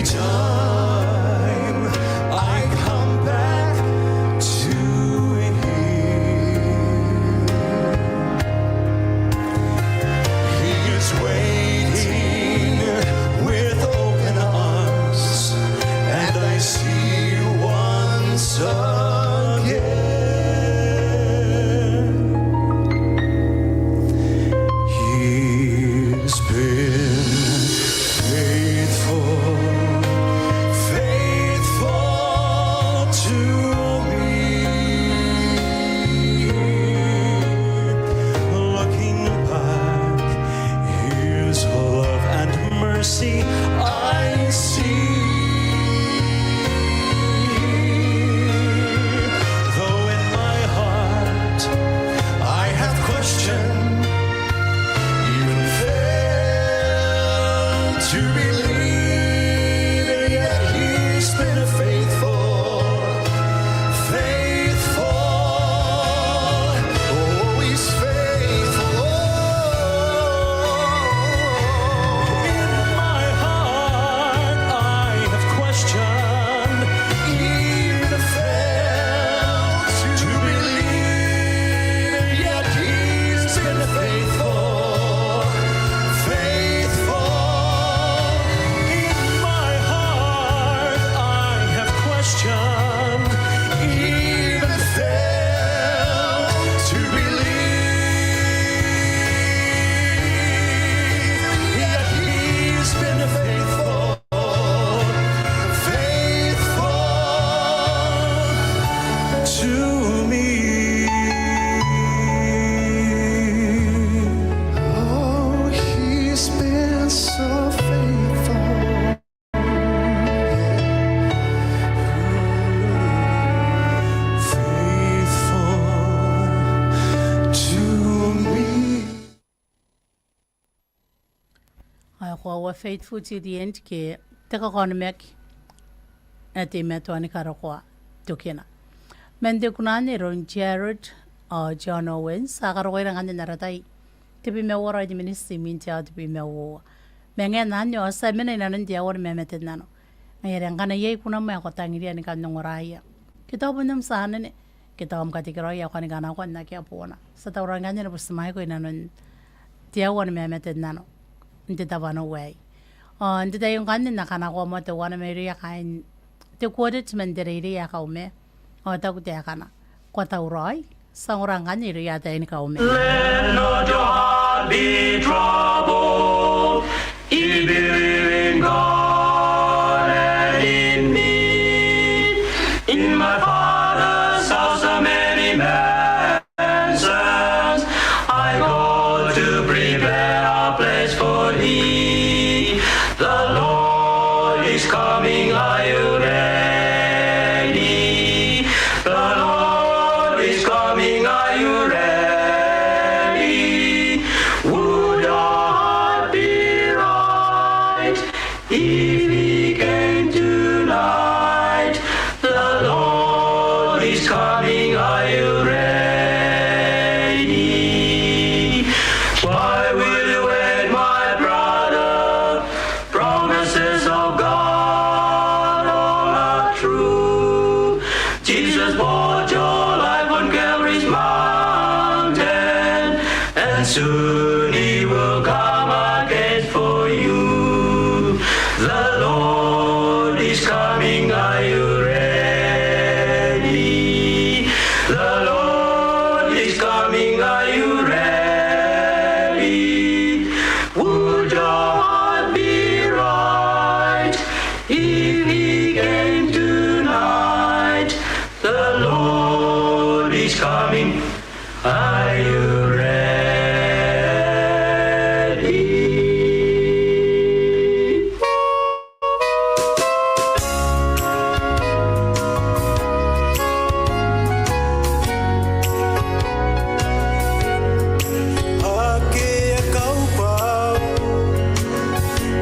time I come back to Him, He is waiting with open arms, and I see once again. He's been faithful, faithful to me. Looking back, His love and mercy I see. Though in my heart I have questioned, even failed to believe, yet He's been faithful, faithful. Oh, He's faithful. In my heart I have questioned, even failed to believe, yet He's been faithful, faithful. In my heart I have questioned, even failed to believe, yet He's been faithful, faithful to me. Oh, He's been so faithful. Faithful to me. Wa faithful to the end ke te ka kona mek e te mea tuani karakoa tukina. Mende kunane ron Jared John Owens a karokoi rangane naratai te pi mea wara di ministry minti au te pi mea woa. Mea ngea nani o sa mena ina nanti awar mamatennano. Ngea rangana yei kuna mea ko tangiria ni ka nongoraya. Kita opo nam sahanene kita om katekeraoi a kwani kana kwa na kia puona. Sa tau rangane na pusamai ko ina non te awar mamatennano. Nte tawano wei. Nte tayo ngane na kanakoi mo te wana meiria kain te kuode te mendereiri ya kaume. O taku te akana. Kwa tau roi, sangurangane ria te ini kaume. Let not your heart be troubled. Ye believe in God and in me. In my Father's house are many mansions. I go to prepare a place for thee. The Lord is coming, are you ready? The Lord is coming, are you ready? Would your heart be right if He came tonight? The Lord is coming, are you ready? Why will you wait, my brother? Promises of God all are true. Jesus bought your life on Calvary's mountain, and soon He will come again for you. The Lord is coming, are you ready? The Lord is coming, are you ready? Would your heart be right if He came tonight? The Lord is coming, are you ready? Ake kau pau,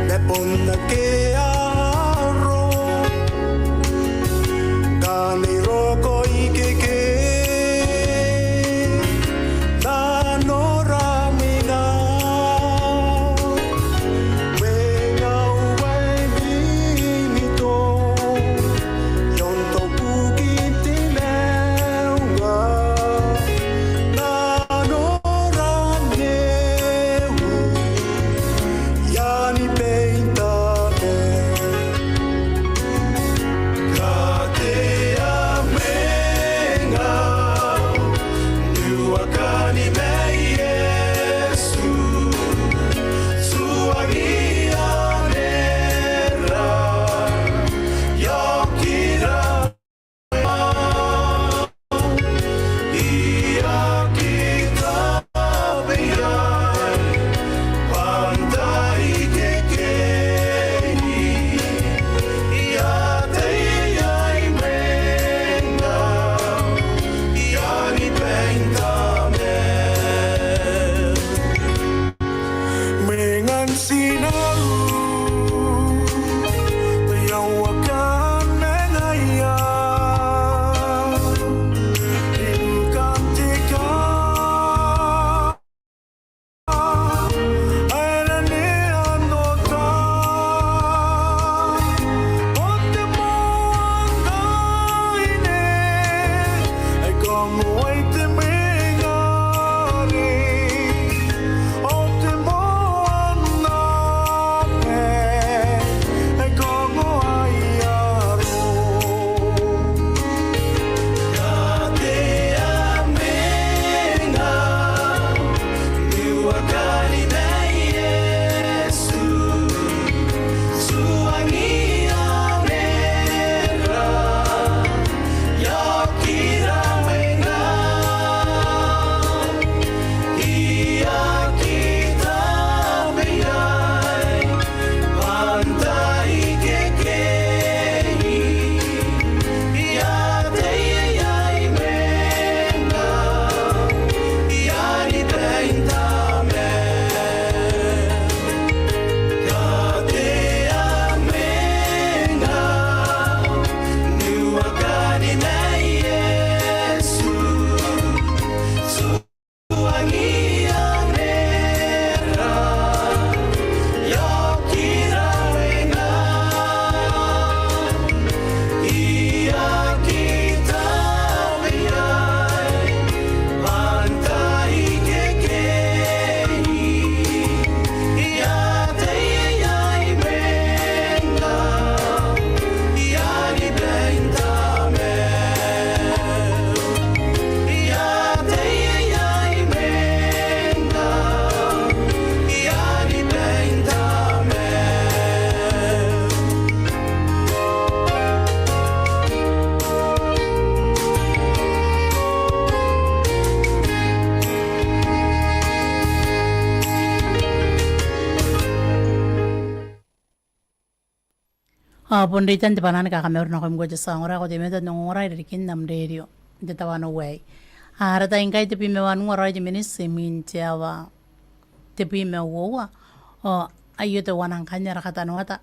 me pona ke aro, kami roko I ke na nora mina, we ngau wai Ponditan de banana kamer na kom goja sangora ko de meta nongora rikin nam radio de tawano way. Arata ingai te pime wan ngora de minis semin tiawa te pime wowa o ayo te wanang kanya rakata nota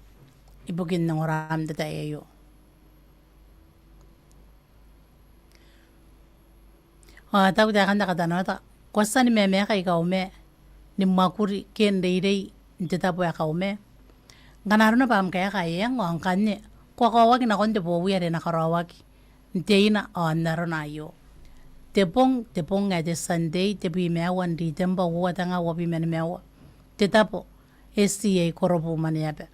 ibukin nongora am de tayo. Tahu dah kan dah kata nota kuasa ni meme kai kau me ni makuri ken dei de tapo ya kau me. Ganaruna pam kaya kaya ngong kanye kwa kawaki na konde po wiare na karawaki nteina onaro na yo tepong nga de Sunday te bi mewa ndi temba wa tanga wa bi men mewa te tapo SCA korobu maniape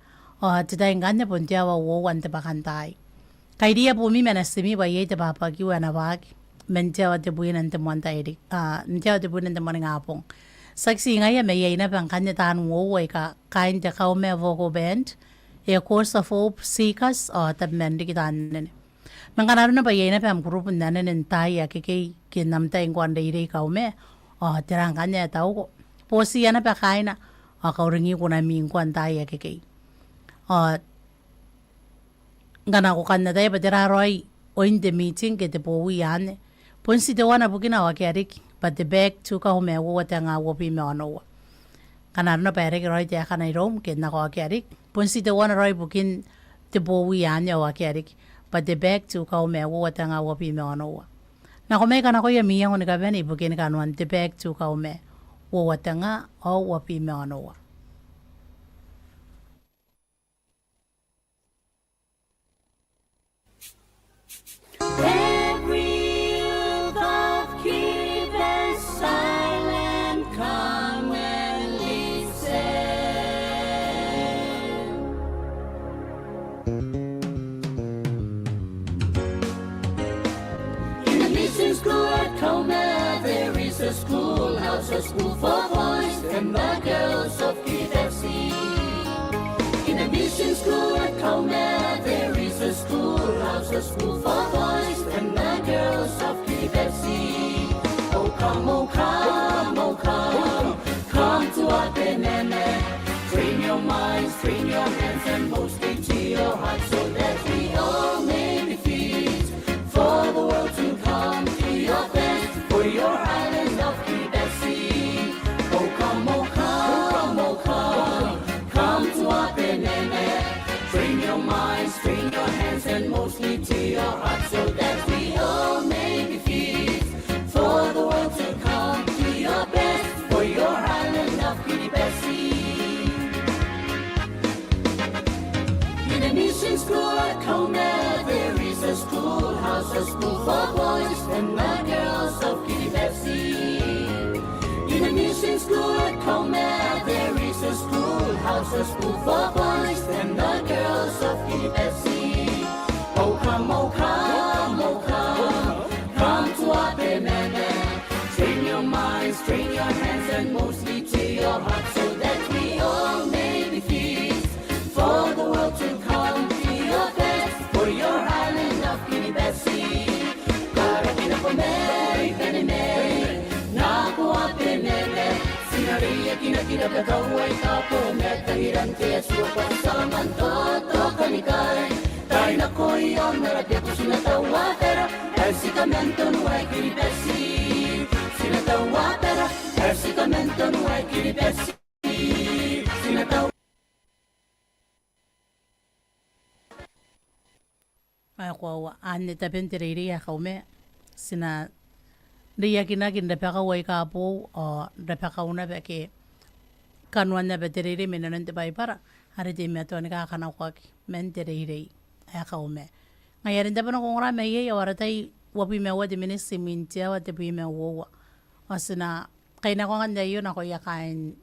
te tai nganya pontia wa wo wante bakantai kai dia po mi mena semi ba ye te papa ki wa na baki mentia wa te buina nte monta edi ntia wa te buina nte moni ngapong saksi nga ya me ye na bang kanya tan wo wa ka kain te kau me vocal band a course of hope seekers tab men di kitan ne manganaru na ba ye na pam group nan ne tai ya ke nam tai ngwan de ire kau me terang kanya tau ko posi ya na pa kaina kau ringi ko na mi ngwan tai ya ke ngana ko kanna dai ba tera roi o in the meeting ke te po wi ane ponsi te wana bukina wa ke arik but the back to ka home wo tanga wo pi me ono kana no pere ke roi te kana rom ke na ko ke arik ponsi te wana roi bukin te po wi ane wa ke arik but the back to ka home wo tanga wo pi me ono na ko me kana ko ye mi yang ne ka beni bukin ka no the back to ka home wo tanga o wo pi me ono Every love keep and silent, come and listen. In the mission school at Kona, there is a schoolhouse, a school for boys and the girls of KFC. In the mission school at Kona, there is a schoolhouse, a school for boys and the girls of KFC. Oh come, oh come, oh come, come to our banana. Train your minds, train your hands, and mostly to your heart, so that we all may be fit for the world to come to your best, for your island of KFC. Oh come, oh come, oh come, come to our banana. Train your minds, train your hands, and mostly to your heart, so that we all may be fit for the world to come to your best, for your island of Kiribati. In the mission school at Kona, there is a schoolhouse, a school for boys and the girls of Kiribati. In the mission school at Kona, there is a schoolhouse, a school for boys and the girls of Kiribati. Oh come, oh come, oh come, come to our banana. Train your minds, train your hands, and mostly to your heart, so that we all may be fit for the world to come to your best, for your island of Kiribati. Karatina for Mary, Penny Mary, Naku Apenene, Sinaria Kinakira Katawai Kapo, Metahiran Tiasua Pasaman Toto Kanikai, Kanakoi on the Rapiaku Sinatawatera, Ersicamento Nuai Kiribati, Sinatawatera, Ersicamento Nuai Kiribati, Sinataw. ay ko ane tapen tere ya kaume sina ria kina kin da paka wai ka po o da paka una be ke kanwan na be tere menan te bai para are te me to ni ka kana ko men tere ya kaume ngayarin da bana ko ngora me ye ya waratai wapi me wadi minis simintia wa te pi me wo asina kaina ko nganda yo na ko ya kain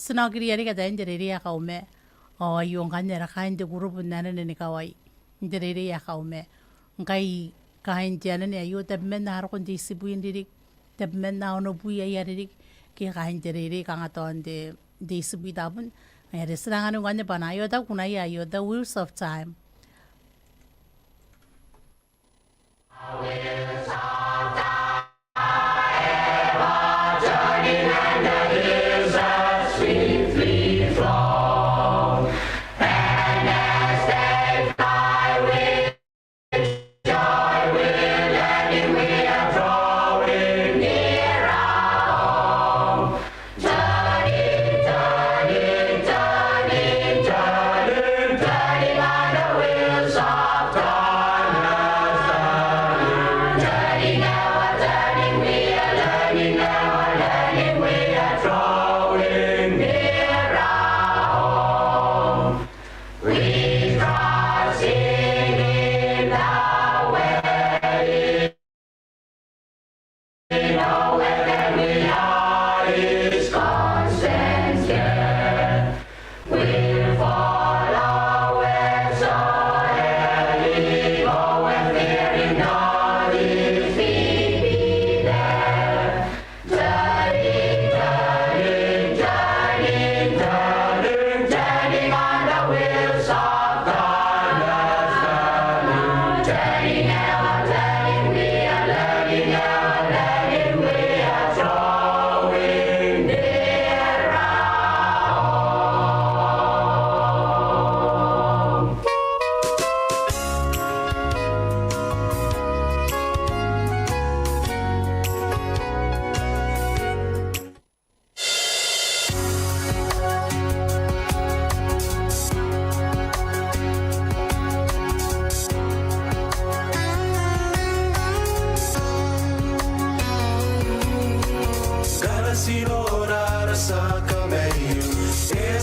sina kiri yari ka den tere ya kaume o yung kanya ra kain de grupo nana ni kawai ndere ya kaume ngai kain tiana ne ayo tab men na har kon di sibuin dirik tab men na ono buya ya dirik ke kain tere ka ngaton de sibu tabun ay restoran anu kanya panayo ta kunai ayo the wheels of time Journey and the hills that swiftly flow.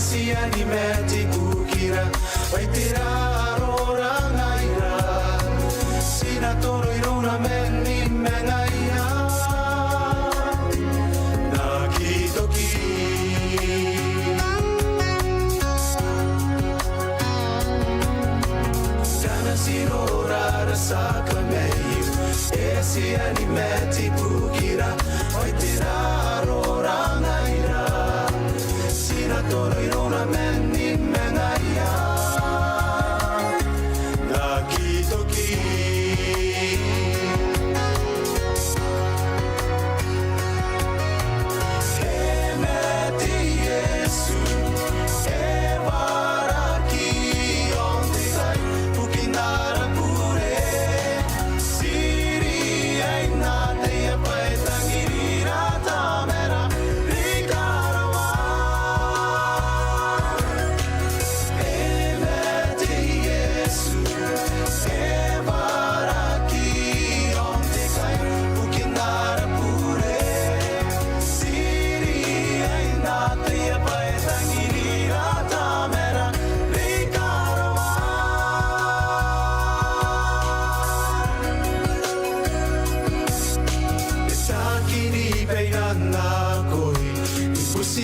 Siani meti kukira Waitira rora ngaira Sina toro irona meni mengaia Nakitoki Kana sirora rasaka meio Siani meti kukira Waitira rora ngaira Sina toro irona meni mengaia Nakitoki E meti Yesu E varaki onde kai Pukinara pure Siri ai nate e pai tangirira tamera Rikarawa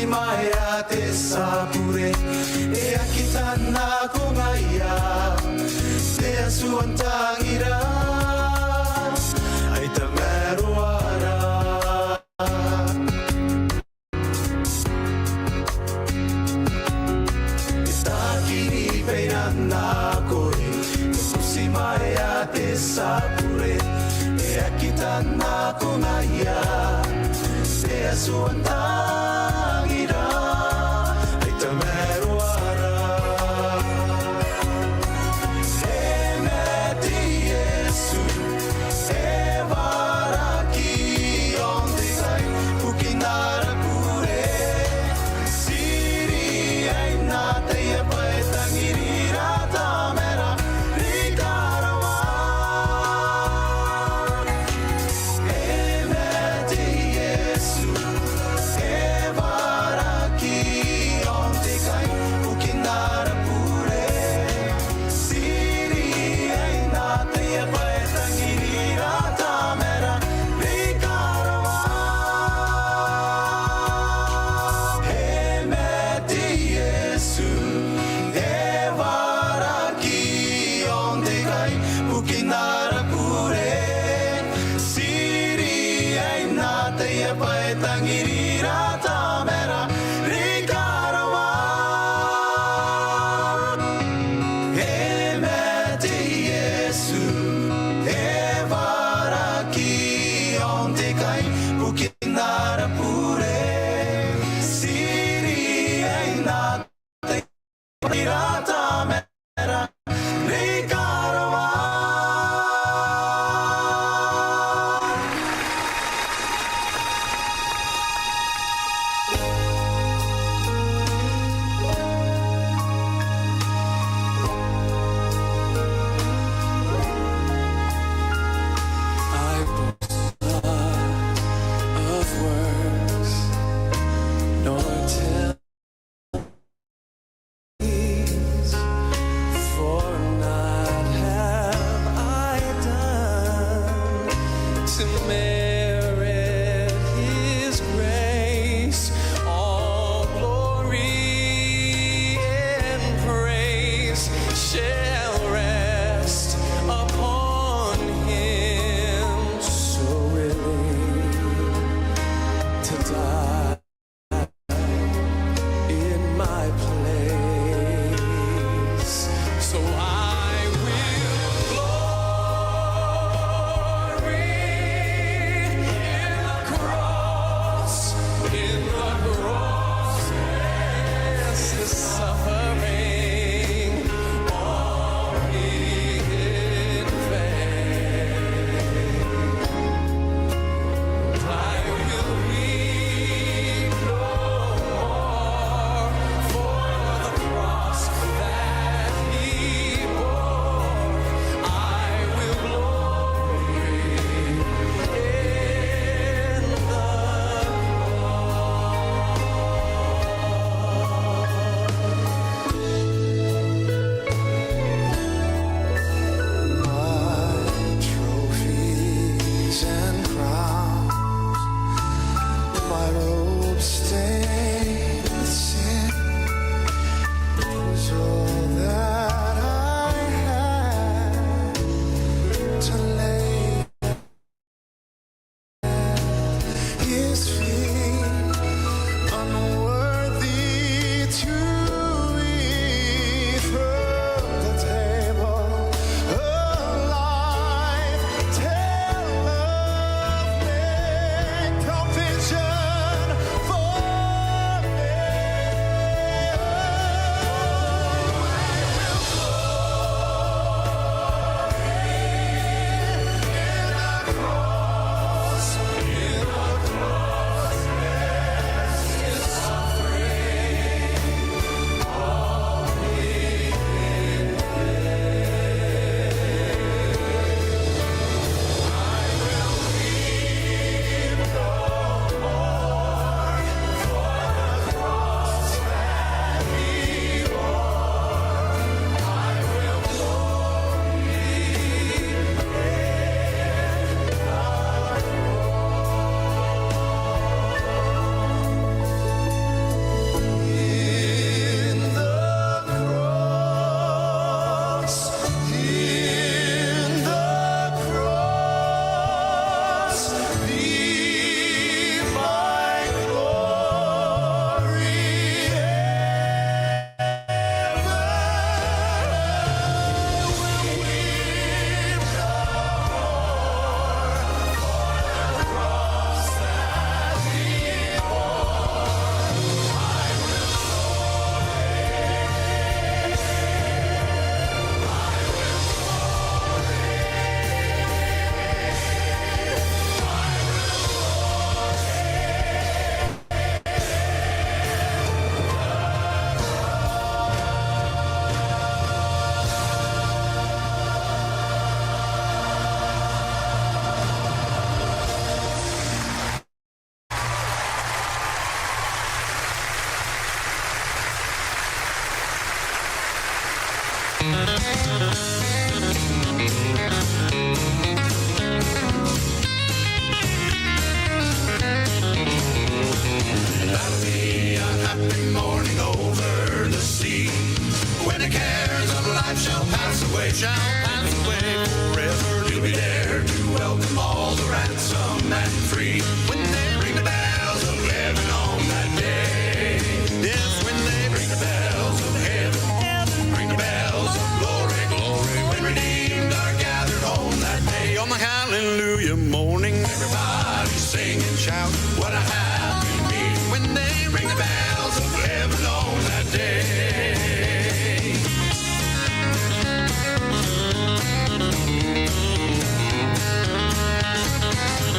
Mai a te sapure e a kitana ko ngaia te asuantangira ai te meroara e takiri peinana koi pusi mai a te sapure e a kitana ko ngaia te asuantangira That'll be a happy morning over the sea, when the cares of life shall pass away forever. You'll be there to welcome all the ransomed and free, when they ring the bells of heaven on that day. Yes, when they ring the bells of heaven, ring the bells of glory, glory, when redeemed are gathered home that day. On the hallelujah morning, everybody sing and shout, what a happy meeting, when they ring the bells of heaven on that day.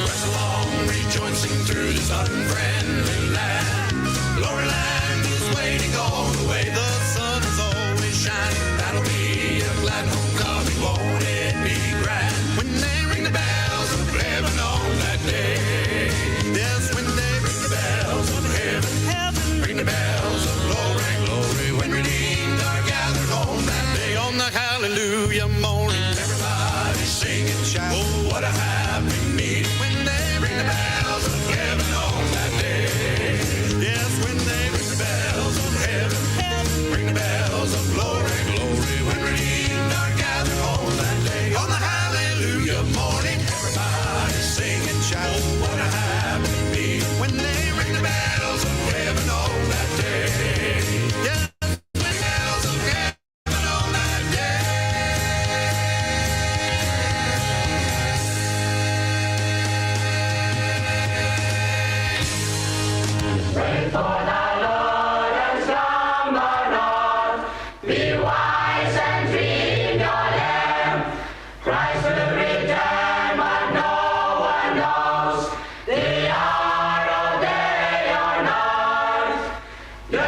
Press along, rejoicing through this unfriendly land. Glory land is waiting all the way. The sun is always shining. That'll be a glad homecoming, won't it be grand? When they ring the bells of heaven on that day. Yes, when they ring the bells of heaven, heaven, ring the bells of glory, glory, when redeemed are gathered home that day. On the hallelujah morning, everybody sing and shout, oh, what a happy meeting, when they ring the bells of heaven on that day. Yes, when they ring the bells of heaven, heaven, ring the bells of glory, glory, when redeemed are gathered home that day. On the hallelujah morning, everybody sing and shout, oh, what a happy meeting, when they ring the bells of heaven on that day. Yes, when the bells of heaven on that day. Wait for the Lord and slumber not. Be wise and dream your lamb. Christ will return, but no one knows the hour or day or night. Yea,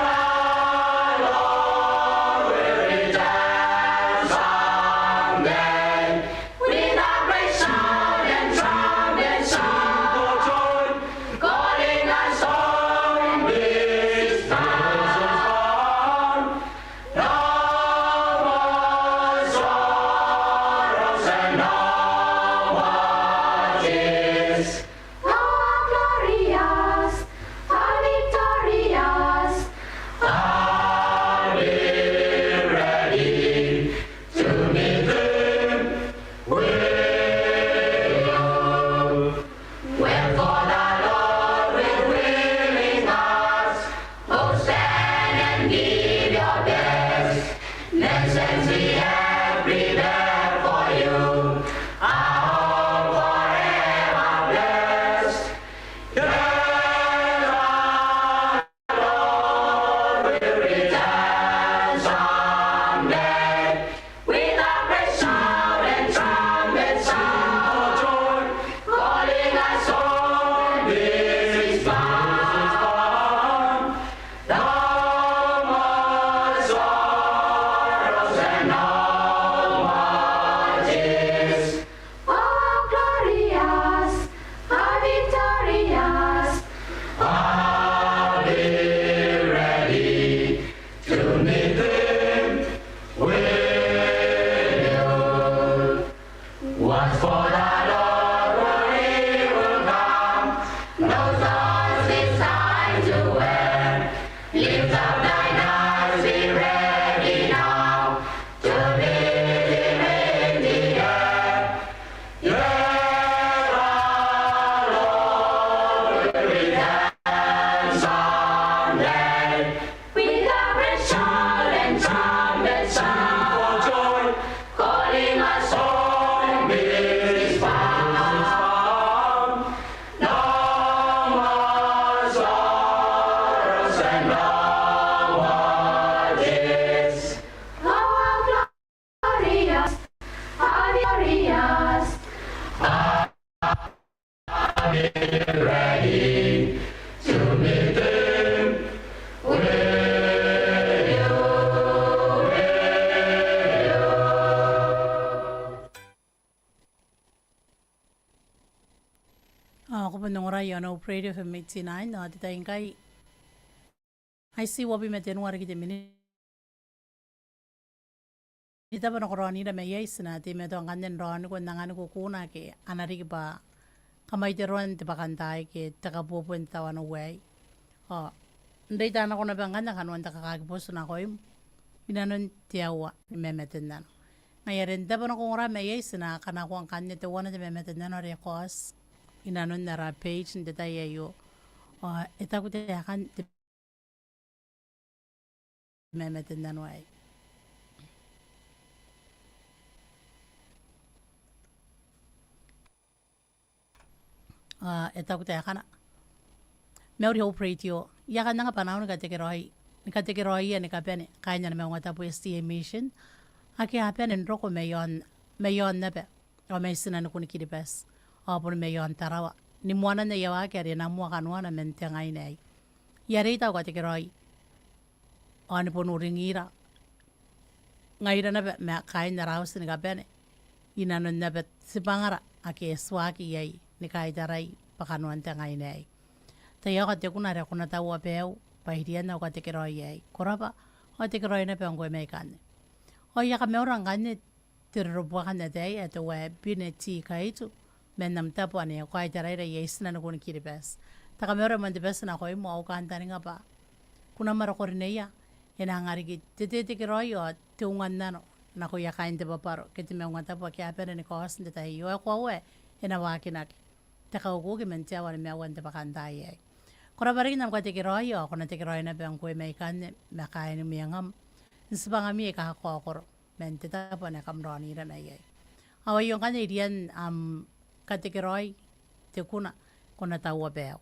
our Lord will return someday. With a great sound and trumpet sound for joy, calling us home this time. No more sorrows and no more tears. How glorious, how victorious, Are we ready to meet Him with you? Wherefore the Lord with willing hearts, oh stand and give your best. Nations He hath prepared for you, a home forever blessed. Yes, our Lord will return someday, with a great shout and trumpet sound for joy, calling us home this is fun. No more sorrows and no more tears. how glorious, how victorious, Are we ready to meet Him with you? Once for the Lord, for He will come. No thoughts this time to wear. Lift up thine eyes, be ready now to meet Him in the air. Yes, our Lord will return someday, with a great shout and trumpet sound for joy, calling us home this is found. No more sorrows and no more tears. how glorious, how victorious, Are we ready to meet Him with you? Ako pa nung rayo na operator for medicine na tita ingkay. I see what we met in what kita minute. Kita pa nakoroni na may yes na ti meto ang kanyan ron kung nangan ko kuna ke anari ba kamay ti ron ti bakantay ke takapupunta wan away. Hindi tana ko na bangan na kanuan takakagpos na ko yung inanon tiyawa ni mamatenano. Ngayon, dapat na kung may yes na kanakuang kanya ti wana ti mamatenano rekos inanon na ra page hindi tayo yo. Ita ko ti akan ti mamatenano ay. Ita ko tayo kana. Mauri ho pray yo. Yakan na nga panahon ni katekeraoi yan ni kapene. Kaya niya na may mga tapo STA mission. Aki hapen en roko mayon na pe. O may sinan ko ni kidipes. O po mayon tarawa. Ni mwana na yawa kaya na mua kanwa na mente ngay na ay. Yari itaw katekeraoi. O ni po nuringira. Ngayon na pe. Kaya na raos ni kapene. Inanon na pe. Si pangara. Aki eswaki yay. Ni kaya taray. Pakanuan ta ngay na ay. Tayo kate kunare ako natawa pew. Pahirian na katekeraoi ay. Kurapa. Katekeraoi na pe ang ko'y maikanne. O ya kami orang kanne tirubuwa kan na day at bine ti kaitu menam tapo ane ko ay taray yes na nukun kiribes. Ta kami orang mandibes na ko mo au kanta nga pa. Kuna marako rin ya inangari titekeroi o tiungan na no na ko ya kain ba paro kiti me ungan tapo kya pera ni ko has ndeta yo ko we inawaki nak. Ta ka ugo ki mentia wan me awan ba kanta ay. Kora bari nam ko tekeroi o ko na tekeroi na bang ko maikanne makain mi ngam. Nsibangami kahakokoro mente tapo na kamroni ra mayay. Awa yung kanirian katekeraoi te kuna tawa beo.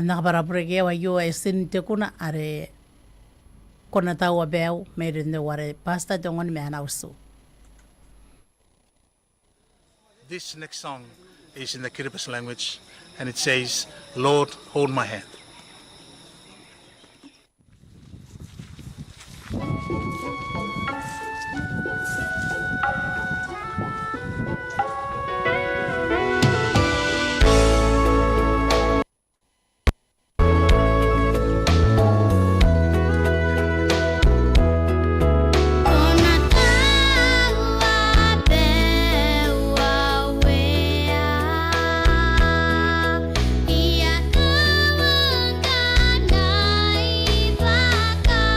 Nakaparapure ke wa yo esin te kuna are kona tawa beo meron de ware pasta dongon me anausu. This next song is in the Kiribati language and it says, Lord, hold my hand. Ia kemengkanai bakar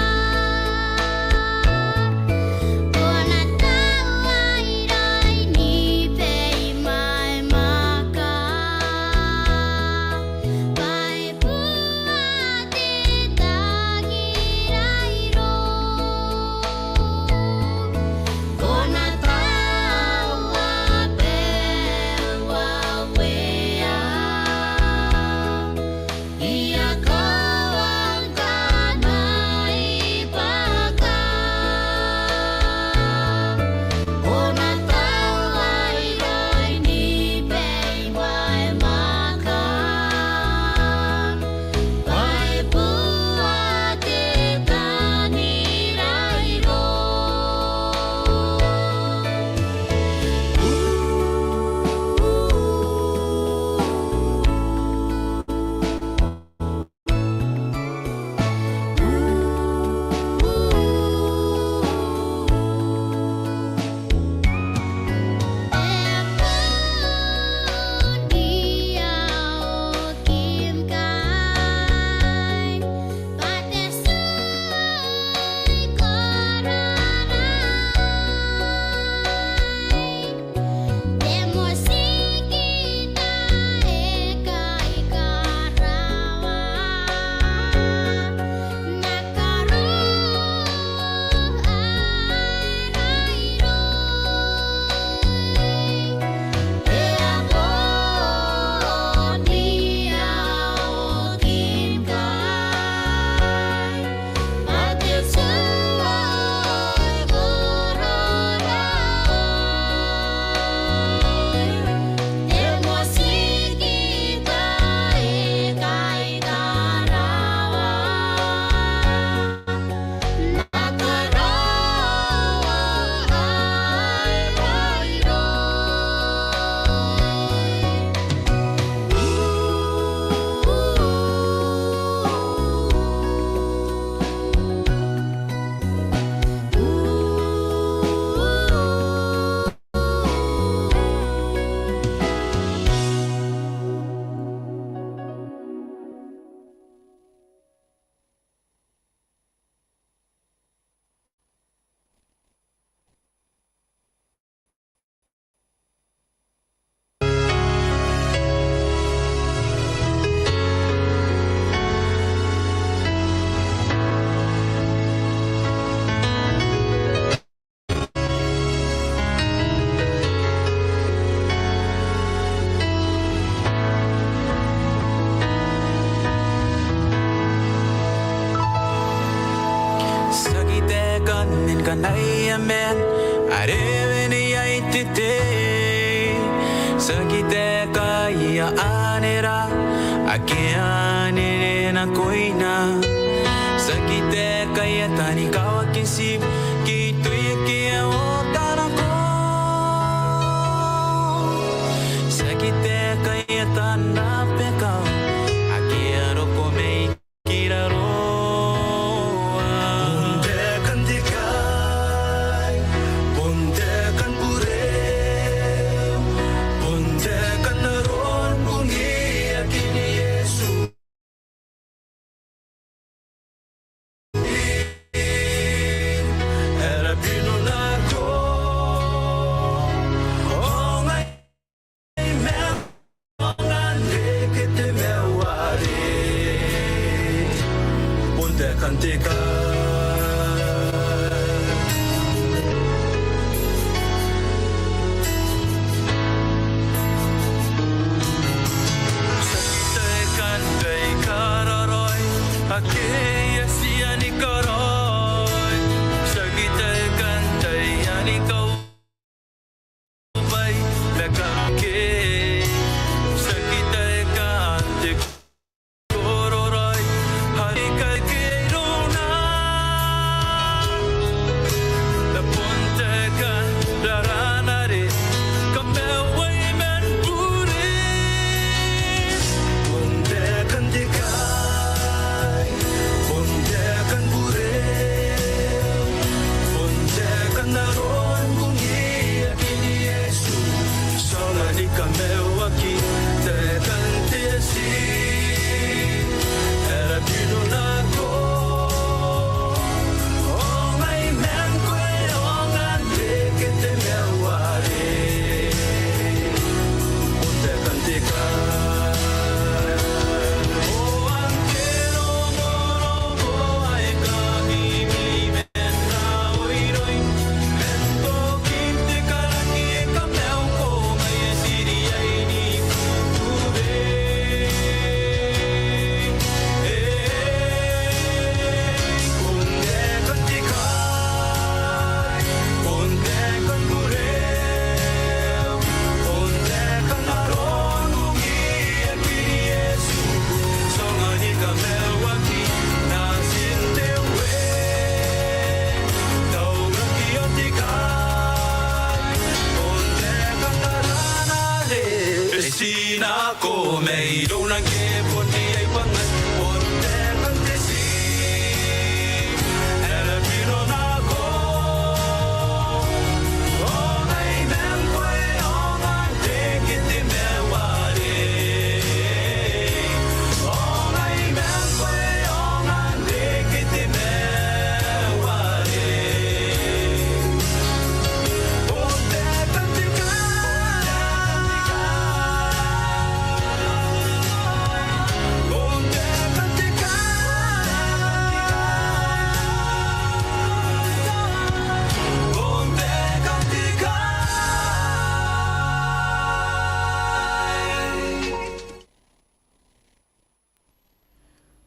kanai amen areveni aitite sakite kaya anera akeane na koina sakite kaya tani kawakisip kituye kia otanako sakite kaya tanapekao akearo komei kiraro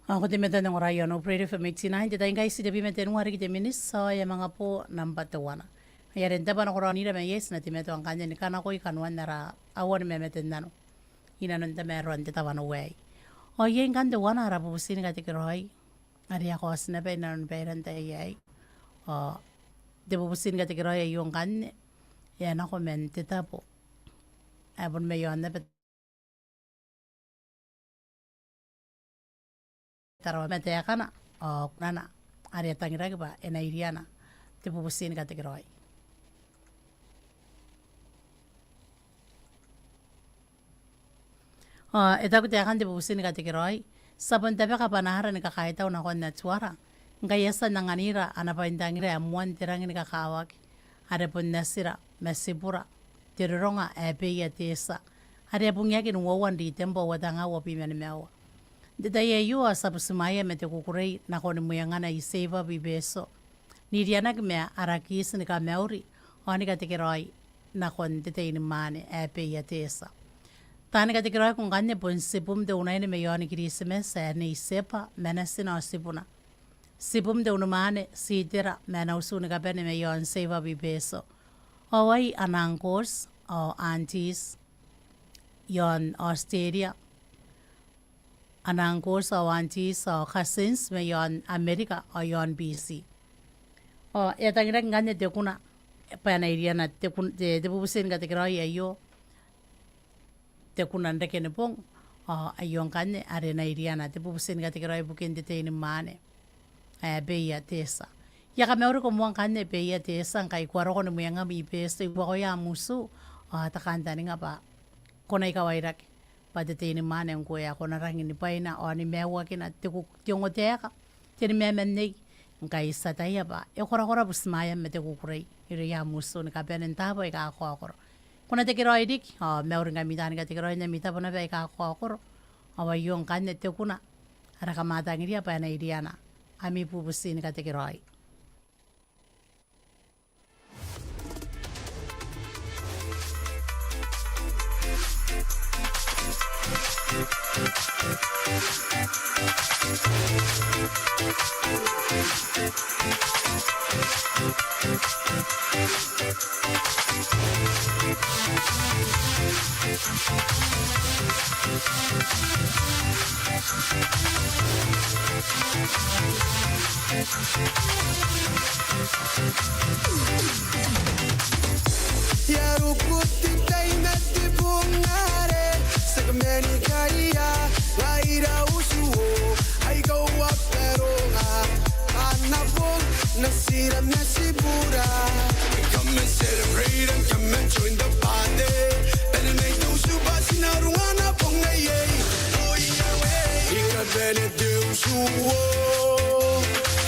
Ako din metan ng orayon, operator for Mixinay, dito guys, si Debbie metan ng hari kita minis, sa mga po number 1. Kaya rin taban ako ronira may yes, na timeto ang kanya ni kanakoi kanuan nara awan mamatennano. Inanon ta meron ti tawan away. O yen kan dewan ara pupusin katekeraoi. Ari ako as na pa inanon peran ta yay. O de pupusin katekeraoi yung kan yan ako mente tapo. Abon mayon na pa tarawa mete kana o nana ari tangira ba enairiana te pupusin katekeraoi. Ito ko tiyakan di pupusin katekeraoi. Sabon tabi ka panahara ni kakaitaw na kon na tsuara. Ngayasa nanganira anapaintangira amuan tirang ni kakawag. Harapon nasira masipura. Tiruronga epe tesa. Harapon yakin wawan di tempo wadanga wapi manimewa. Didaya yuwa sabusumaya mete kukurei na koni muyangana iseva bibeso. Nirianak mea arakis ni ka mauri. O ni katekeraoi na kon ditayin mani epe tesa. Tani katekeraoi kung kanya pun sipum de unay ni mayon ni Christmas sa ni sepa menasin o sipuna. Sipum de unumane sidira mena usuni kapene me yon seva bibeso. Awai anangkos o aunties yon Australia. Anangkos o aunties o cousins me yon America o yon BC. O etangira ngane te kuna pana iriana te bubusin katekeraoi ayo te kuna ndeke ne pong ayon kane arena iriana te bubusin katekeraoi bukin te teini mane. Beia tesa. Ya ka meuri ko muang kane beia tesa kai kwaro ko mu yanga mi pesto iwa ko ya musu takanta ni nga pa kona ikawairak pa te teini mane ko ya kona rangi ni paina o ni mewa kina te ku tiongo teka te ni memen nei ngai sataya ba e kora busmaya me te kukurei ire ya musu ni ka benen tabo e ka ko kona te kero idik meuri nga mitani ka te kero ina mitabo na be ka ko awa yon kane te kuna ara ka matangiria pa na iriana ami pupusin katekeraoi. Yarukuti taina ti bungare Sakameni kaya Laira usuo I go up peronga Anapong nasira nasibura Come and celebrate and come and join the party Better make no subasi na rungana ponga ye Oh yeah way Ika bene de usuo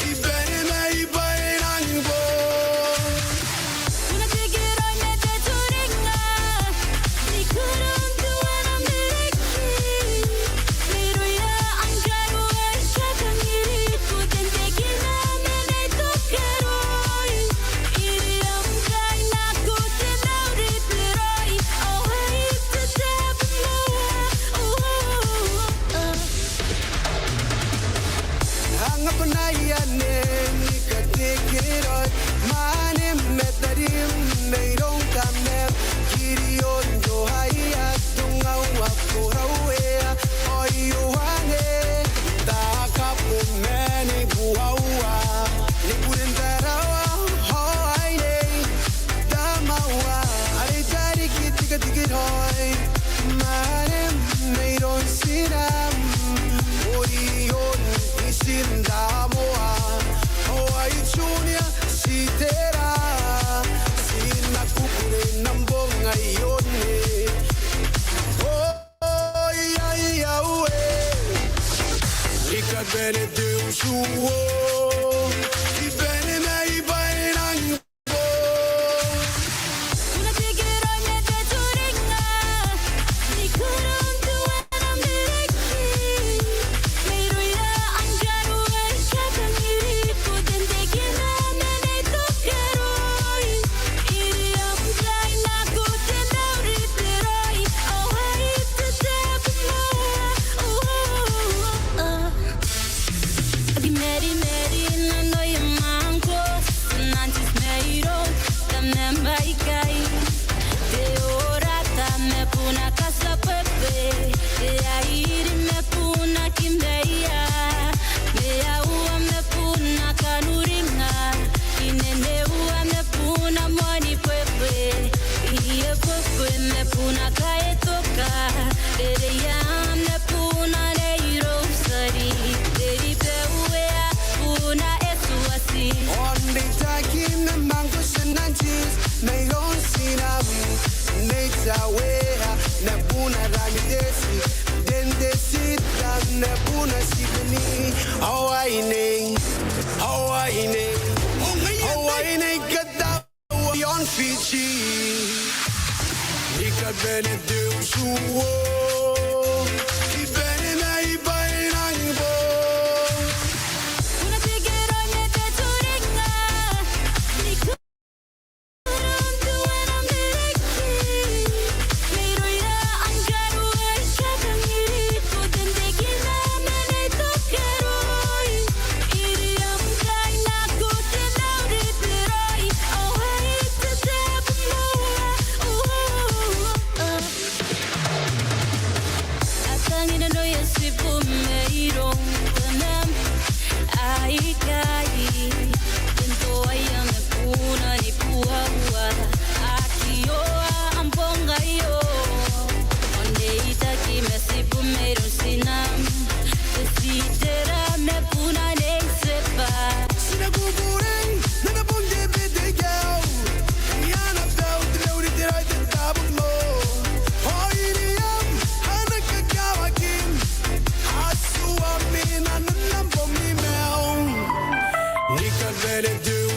Ibene me ibae nangbo Bene Deus suo I bene me I bene nangbo Una tigera ne te turinga Ni kurang tuan direki Meru ya anjaru Shatan iri Kuten tegina mene tokeroi Iri am jai na kuten dauri teroi Oh hai tetap Meri meri na no yamango nantis meiro tamne maikai te ora tamne puna casa pepe e airi me puna kimbeia me au me puna kanuringa inene u me puna moni pepe ie pepe me puna kai toka ere ya me puna reiro sari eri Onde takin na mango sanantis May on sinam Neita wea Na puna rani desi Dende sita Na puna sigani Hawaii Hawaii Gata Yon Fiji Ika bene Deus suo I bene na I bene nangbo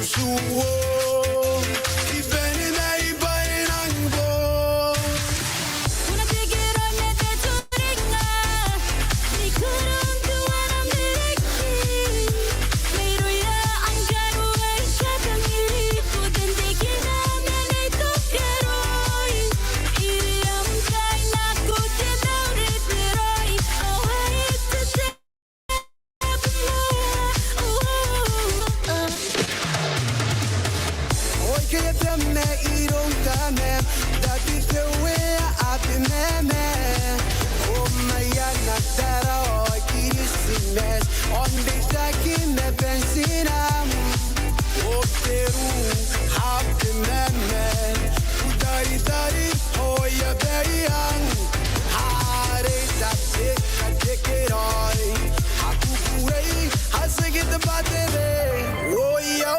suo I bene nei bainango Una tigera nete turinga Ni kurun tuanam direki Meiro ya anjaru e shakangiri Kuden dikina mene tokeroi Iriam kaina kuten daurit liroi Oh hey to Oi che per me I don't dame Da di te wea api meme Oh maikanne tara oi kirisimes On di taki me benzina Oh Peru hapi meme Udari dari hoya beriang Hare da te katekeraoi Hakukurei hasegit batere Oh yo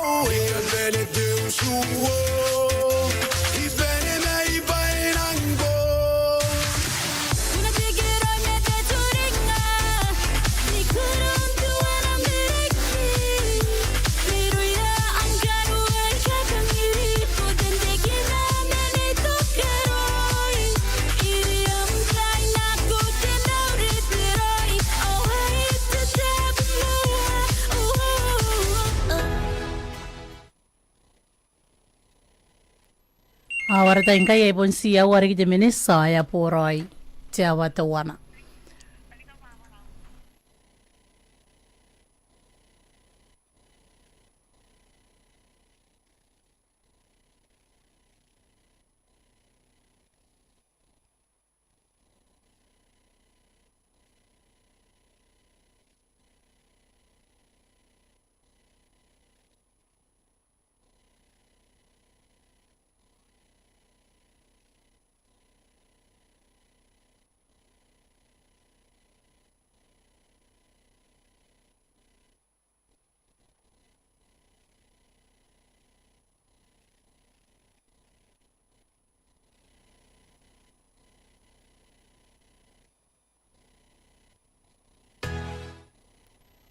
bene Deus suo I bene nei bainango Una tigera nete turinga Ni kurun tuanam direki Meiro ya anjaru e shakangiri Kuden dikina mene tokeroi Iriam kaina kuten daurit liroi Oh hey to Awara tainga ye bon sia wari ki jemene saya poroi jawa tawana.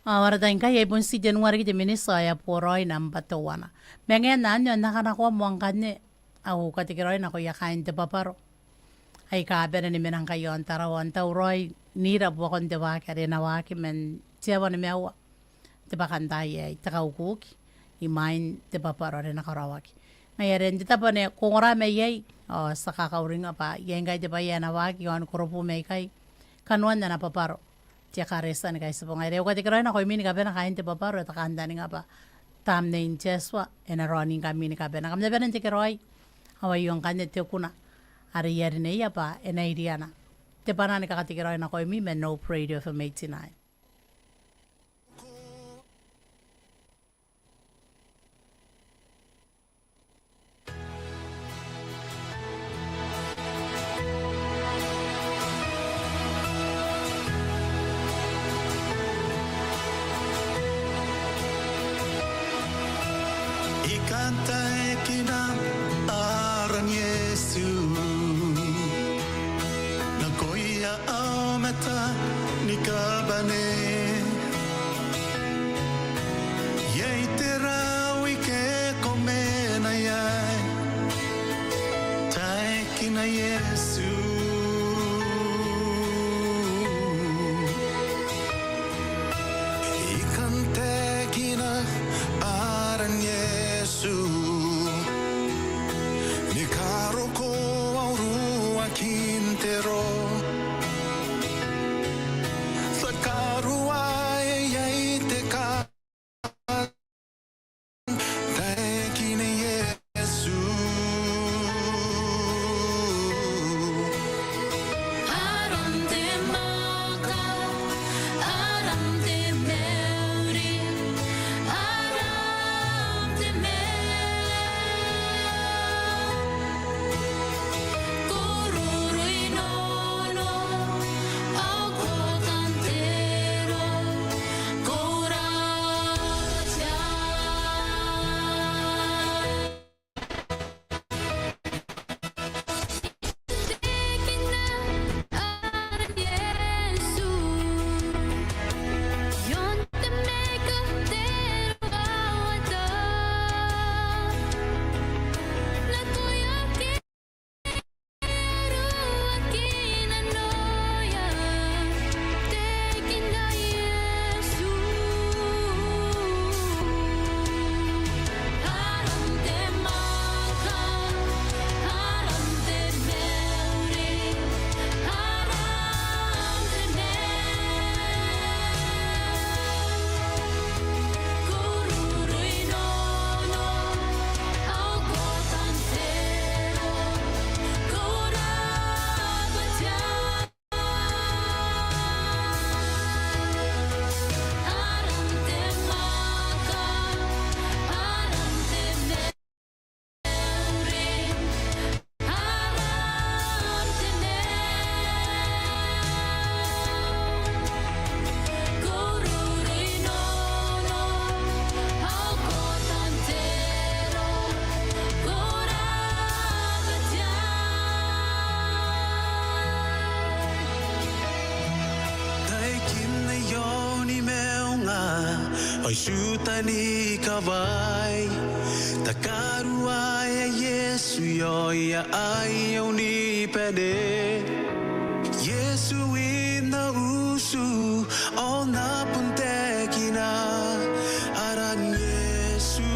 Awara tainga ye bon si Januari ki jemene saya poroi namba tawana. Mengen nanyo nakanako maikanne au katekeraoi na ko yakain te paparo. Ai ka bere ni menang kayo antara wanta uroi nira bokon te wakare na waki men tiawa ni mewa. Te bakanta ye te kaukuki I main te paparo re na karawaki. Ngayaren te tapane kongora me ye sa kakauringa pa yengai te pa ye na waki on koropu me kai kanuan na paparo. Tia karesa ni kai sepong ai ko te kero na ko mini ka bena kain te paparo ta kanda ni ngapa tam ne incheswa ena running ka mini ka bena kam te bena te kero ai hawa yon kanye te kuna ari yeri ne ya pa ena iriana te pana ni ka te kero na ko mi men no radio for 89. Ikantai kinam aran Yesu Nakoya aumeta nikabane Yei te rawi ke komena yai Tai kina Yesu Ikante kina aran Yesu Ni karo ko aurua kintero Sa karua yai te ka Tae kine Yesu Oi sutani kawai takarua ya Yesu yo ya ai oni pede Yesu ina usu ona puntekina aran Yesu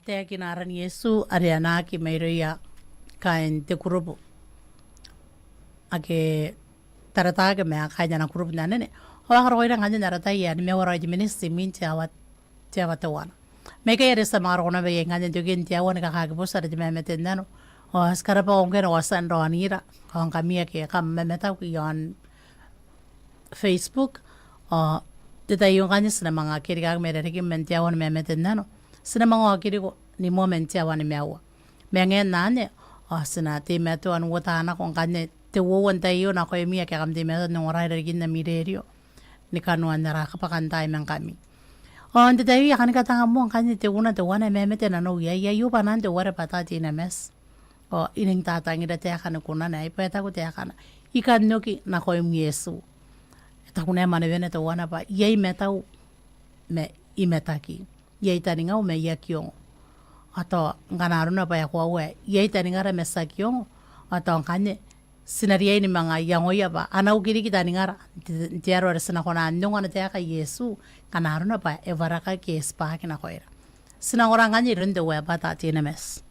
te kinaran Yesu ariana ki mairoia kain te kurupu ake tarata ke me akaja na kurupu na nene ho akaroira nganja narata ya ni me wara jimenisi minti awat tawana me ke resa marona be nganja jogen ti awan ka ka bosa de mamatennano o askara pa ongera wasan ro anira on kamia ke kam memeta ku yon Facebook o te tai nganja sina manga kiri ka me re ki menti awan mamatennano sina mga kiri ko ni momenti awan mewa mengen nane o sina te meto an wota na kon kane te wo wanta yo na ko mia ke kam te meto no ora re ginna mirerio ni kanu andara ka pakantai men kami on te tai kan ka tanga mo kan te una te wana mamatennano ya yo panan te wara patati na mes o ining tata ngira te kana kuna na ipa ta ko te kana Ikan noki na koi Yesu. Ta kuna mana vene to wana pa yei metau me imetaki. Yei tani ngau me yakiongo. Ato nganaruna pa ya kwa we. Yei tani ngara me sakiongo. Ato ngane sinaria ini mga yangoya ba. Anau kiri kita ni ngara. Tiaro ada sinakona andong ana tiaka Yesu. Kanaruna pa evaraka ke spaki na koira. Sinakora ngani rende we bata tiene mes.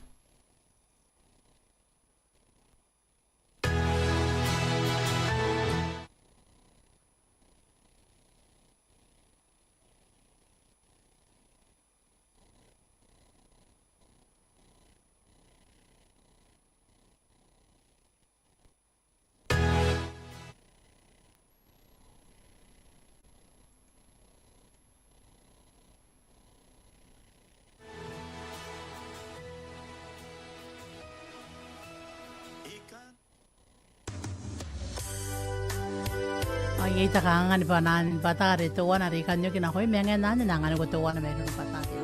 Yei ta kanga ni panan batare to wana ri kanyo kina hoi mengen nani nangani ko to wana meron patare.